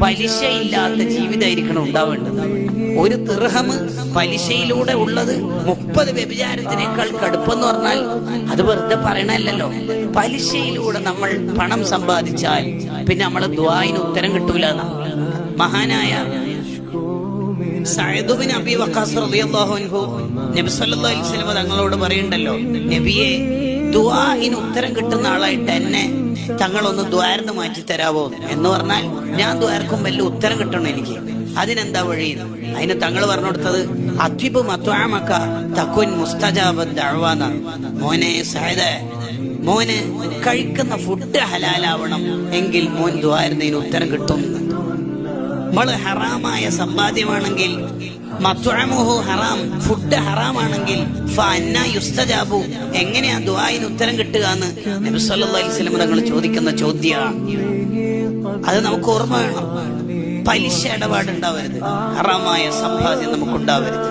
പലിശയില്ലാത്ത ജീവിതമായിരിക്കണം ഉണ്ടാവേണ്ടത്. ഒരു ദിർഹം പലിശയിലൂടെ ഉള്ളത് 30 വ്യഭിചാരത്തിനേക്കാൾ കടുപ്പെന്ന് പറഞ്ഞാൽ അത് വെറുതെ പറയണല്ലോ. പലിശയിലൂടെ നമ്മൾ പണം സമ്പാദിച്ചാൽ പിന്നെ നമ്മളെ ദുആഇന് ഉത്തരം കിട്ടൂല. മഹാനായ സഅദ് ബിൻ അബീ വഖാസ് റളിയല്ലാഹു അൻഹു നബി സല്ലല്ലാഹു അലൈഹി വസല്ലം തങ്ങളോട് പറയുണ്ടല്ലോ, നബിയെ, ദുആഇന് ഉത്തരം കിട്ടുന്ന ആളായിട്ട് എന്നെ തങ്ങളൊന്ന് ദ്വാരന്ന് മാറ്റി തരാവോ എന്ന് പറഞ്ഞാൽ ഞാൻ ദ്വാരക്കും വലിയ ഉത്തരം കിട്ടണം എനിക്ക്. അതിനെന്താ വഴി? അതിന് തങ്ങൾ പറഞ്ഞു കൊടുത്തത് അത്വിബ് മത്വാമക തകുൻ മുസ്തജാബദ് ദഅവാന. മോനെ സഅദ്, മോന് കഴിക്കുന്ന ഫുഡ് ഹലാലാവണം, എങ്കിൽ മോൻ ദ്വാരന്നതിന് ഉത്തരം കിട്ടും. നമ്മള് ഹറാമായ സമ്പാദ്യമാണെങ്കിൽ, മത്വഅമുഹു ഹറാം, ഫുഡ് ഹറാമാണെങ്കിൽ ഫഅന്നാ യുസ്തജാബു, എങ്ങനെയാ ദുആഇന് ഉത്തരം കിട്ടുക എന്ന് നബി സല്ലല്ലാഹു അലൈഹി വസല്ലം തങ്ങൾ ചോദിക്കുന്ന ചോദ്യമാണ്. അത് നമുക്ക് ഓർമ്മ വേണം. പലിശ ഇടപാടുണ്ടാവരുത്, ഹറാമായ സമ്പാദ്യം നമുക്കുണ്ടാവരുത്.